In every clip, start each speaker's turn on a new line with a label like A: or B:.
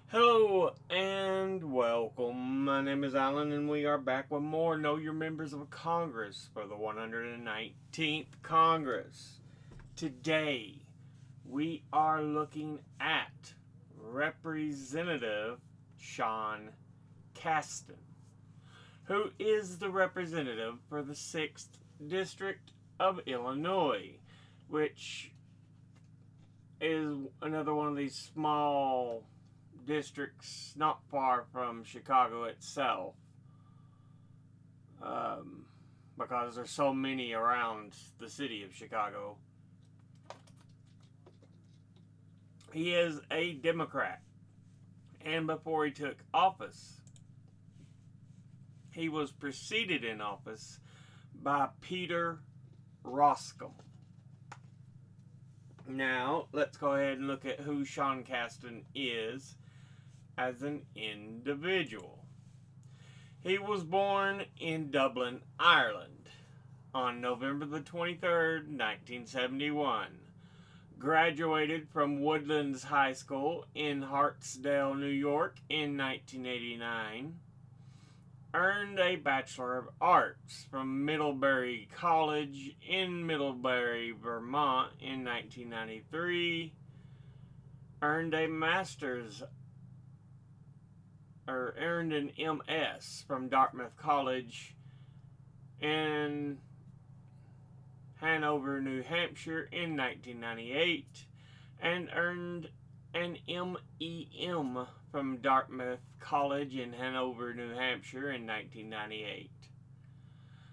A: Hello and welcome. My name is Alan, and we are back with more Know Your Members of Congress for the 119th Congress. Today, we are looking at Representative Sean Casten, who is the representative for the 6th District of Illinois, which is another one of these small districts not far from Chicago itself, because there's so many around the city of Chicago. He is a Democrat, and before he took office, he was preceded in office by Peter Roscom. Now, let's go ahead and look at who Sean Casten is as an individual. He was born in Dublin, Ireland on November the 23rd, 1971. Graduated from Woodlands High School in Hartsdale, New York in 1989. Earned a Bachelor of Arts from Middlebury College in Middlebury, Vermont in 1993. Earned a Master's earned an MS from Dartmouth College in Hanover, New Hampshire in 1998, and earned an MEM from Dartmouth College in Hanover, New Hampshire in 1998.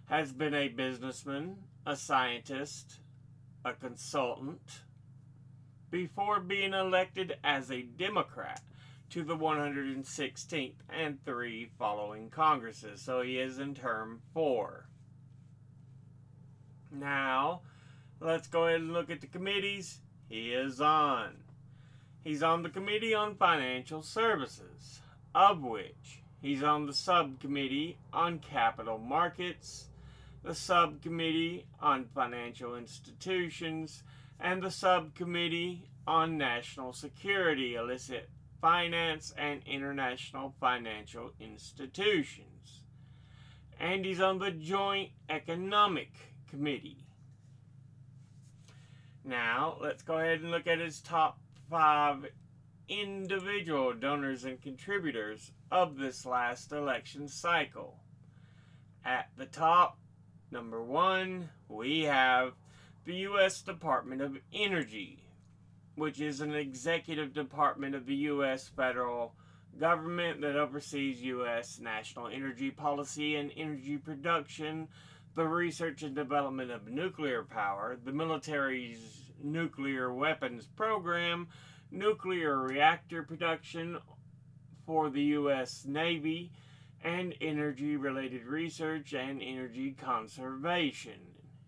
A: Has been a businessman, a scientist, a consultant, before being elected as a Democrat to the 116th and 3 following Congresses. So he is in term 4. Now, let's go ahead and look at the committees he is on. He's on the Committee on Financial Services, of which he's on the Subcommittee on Capital Markets, the Subcommittee on Financial Institutions, and the Subcommittee on National Security, Illicit Finance, and International Financial Institutions. And he's on the Joint Economic Committee. Now, let's go ahead and look at his top 5 individual donors and contributors of this last election cycle. At the top, number 1, we have the U.S. Department of Energy, which is an executive department of the U.S. federal government that oversees U.S. national energy policy and energy production, the research and development of nuclear power, the military's nuclear weapons program, nuclear reactor production for the U.S. Navy, and energy-related research and energy conservation.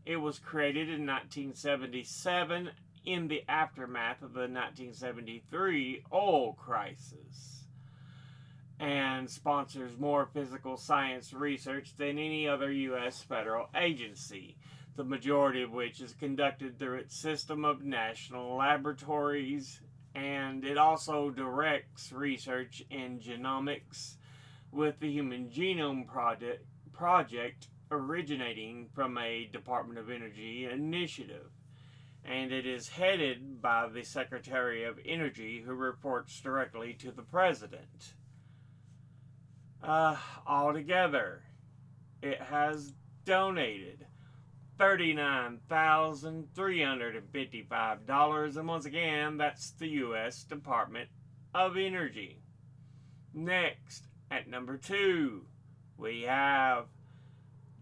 A: It was created in 1977 in the aftermath of the 1973 oil crisis, and sponsors more physical science research than any other U.S. federal agency, the majority of which is conducted through its system of national laboratories, and it also directs research in genomics with the Human Genome Project originating from a Department of Energy initiative. And it is headed by the Secretary of Energy, who reports directly to the President. Altogether, it has donated $39,355, and once again, that's the U.S. Department of Energy. Next, at number 2, we have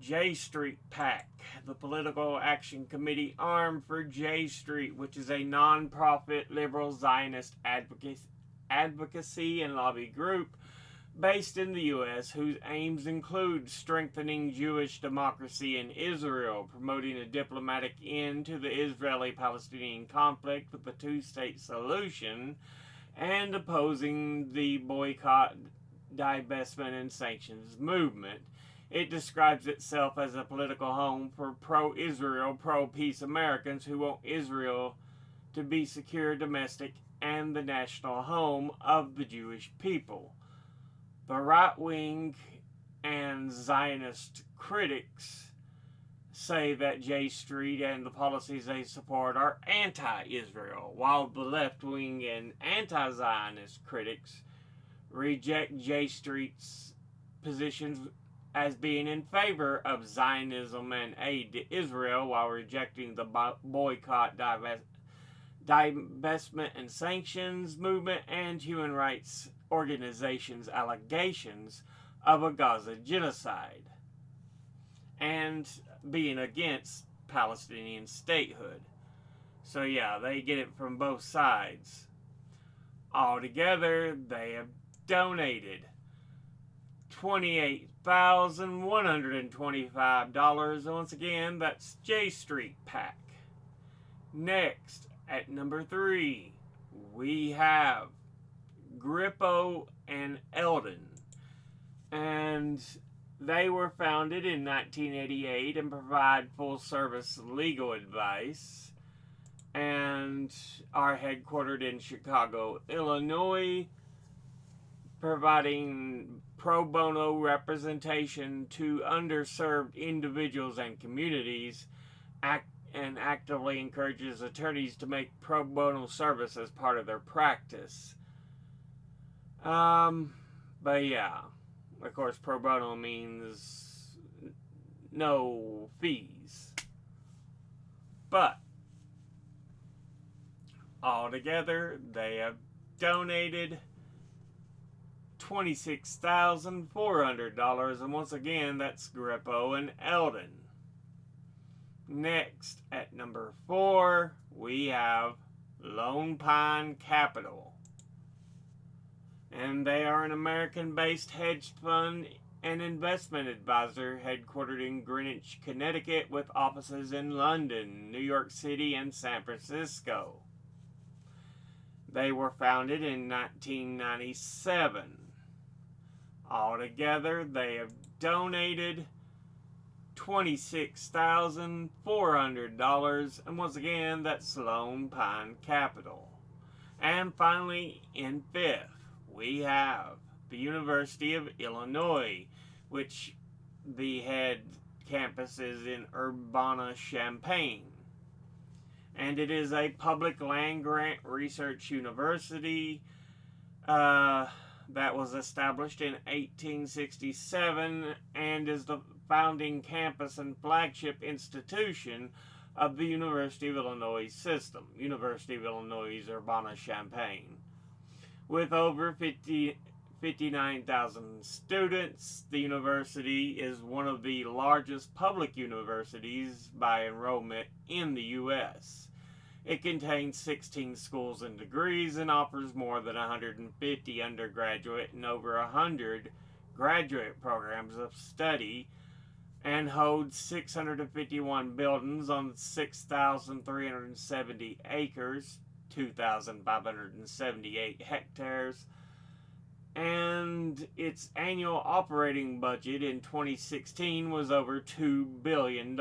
A: J Street PAC, the Political Action Committee arm for J Street, which is a non-profit liberal Zionist advocacy and lobby group based in the U.S., whose aims include strengthening Jewish democracy in Israel, promoting a diplomatic end to the Israeli-Palestinian conflict with the two-state solution, and opposing the boycott, divestment, and sanctions movement. It describes itself as a political home for pro-Israel, pro-peace Americans who want Israel to be secure, domestic, and the national home of the Jewish people. The right-wing and Zionist critics say that J Street and the policies they support are anti-Israel, while the left-wing and anti-Zionist critics reject J Street's positions as being in favor of Zionism and aid to Israel, while rejecting the boycott, divestment and sanctions movement and human rights organizations' allegations of a Gaza genocide, and being against Palestinian statehood. So yeah, they get it from both sides. Altogether, they have donated $28,125. And once again, that's J Street PAC. Next, at number 3, we have Grippo and Eldon. And they were founded in 1988 and provide full-service legal advice, and are headquartered in Chicago, Illinois, providing pro bono representation to underserved individuals and communities, and actively encourages attorneys to make pro bono service as part of their practice. But yeah, of course, pro bono means no fees. But altogether, they have donated $26,400, and once again, that's Grippo and Eldon. Next, at number 4, we have Lone Pine Capital. And they are an American-based hedge fund and investment advisor headquartered in Greenwich, Connecticut, with offices in London, New York City, and San Francisco. They were founded in 1997. Altogether, they have donated $26,400, and once again, that's Lone Pine Capital. And finally, in 5th, we have the University of Illinois, which the head campus is in Urbana-Champaign. And it is a public land-grant research university that was established in 1867 and is the founding campus and flagship institution of the University of Illinois system, University of Illinois Urbana-Champaign. With over 59,000 students, the university is one of the largest public universities by enrollment in the U.S. It contains 16 schools and degrees and offers more than 150 undergraduate and over 100 graduate programs of study, and holds 651 buildings on 6,370 acres, 2,578 hectares, and its annual operating budget in 2016 was over $2 billion.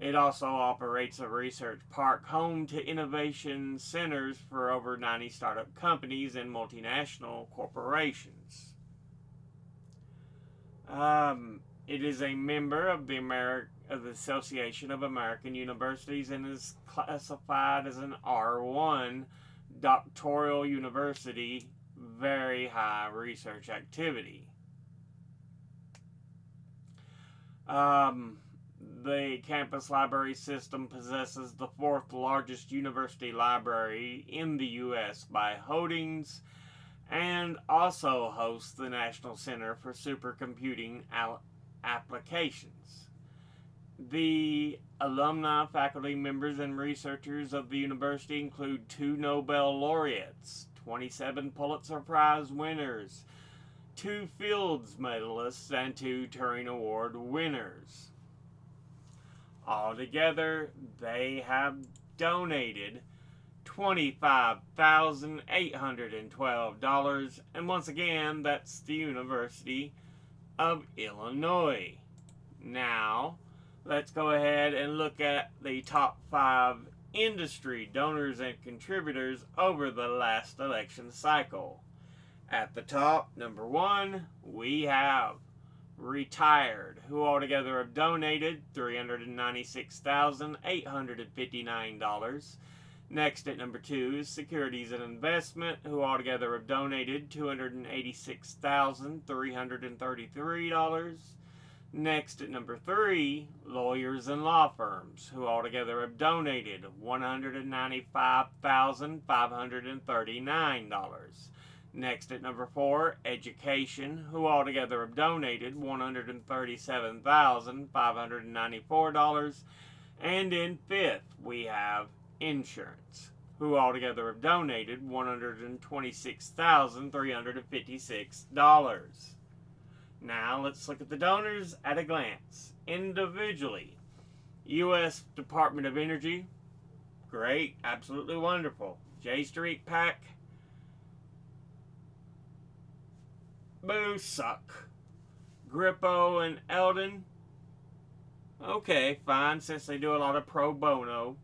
A: It also operates a research park home to innovation centers for over 90 startup companies and multinational corporations. It is a member of the Association of American Universities and is classified as an R1 doctoral university, very high research activity. The campus library system possesses the 4th largest university library in the U.S. by holdings, and also hosts the National Center for Supercomputing Applications. The alumni, faculty members, and researchers of the university include 2 Nobel laureates, 27 Pulitzer Prize winners, 2 Fields medalists, and 2 Turing Award winners. Altogether, they have donated $25,812, and once again, that's the University of Illinois. Now, let's go ahead and look at the top 5 industry donors and contributors over the last election cycle. At the top, number 1, we have retired, who altogether have donated $396,859. Next at number 2 is securities and investment, who altogether have donated $286,333. Next at number 3, lawyers and law firms, who altogether have donated $195,539. Next at number 4, education, who altogether have donated $137,594. And in 5th, we have insurance, who altogether have donated $126,356. Now let's look at the donors at a glance. Individually, U.S. Department of Energy, great, absolutely wonderful. J Street PAC, boo, suck. Grippo and Eldon, okay, fine, since they do a lot of pro bono.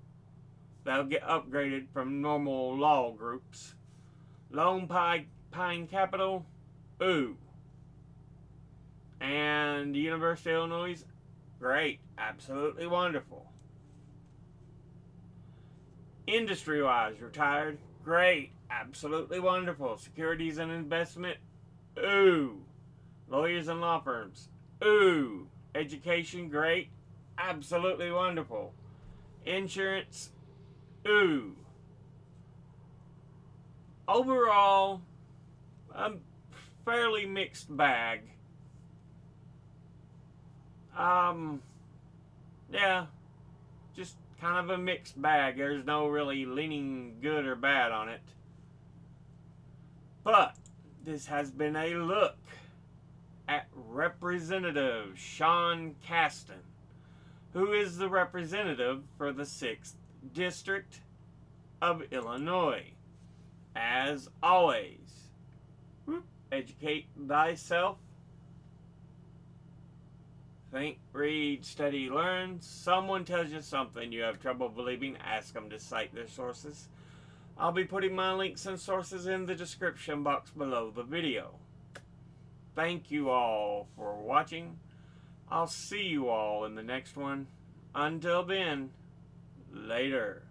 A: They'll get upgraded from normal law groups. Lone Pine Capital, ooh. And University of Illinois, great, absolutely wonderful. Industry-wise, retired, great, absolutely wonderful. Securities and investment, ooh. Lawyers and law firms, ooh. Education, great, absolutely wonderful. Insurance, ooh. Overall, a fairly mixed bag. Yeah, just kind of a mixed bag. There's no really leaning good or bad on it. But this has been a look at Representative Sean Casten, who is the representative for the 6th District of Illinois. As always, educate thyself. Think, read, study, learn. Someone tells you something you have trouble believing, ask them to cite their sources. I'll be putting my links and sources in the description box below the video. Thank you all for watching. I'll see you all in the next one. Until then, later.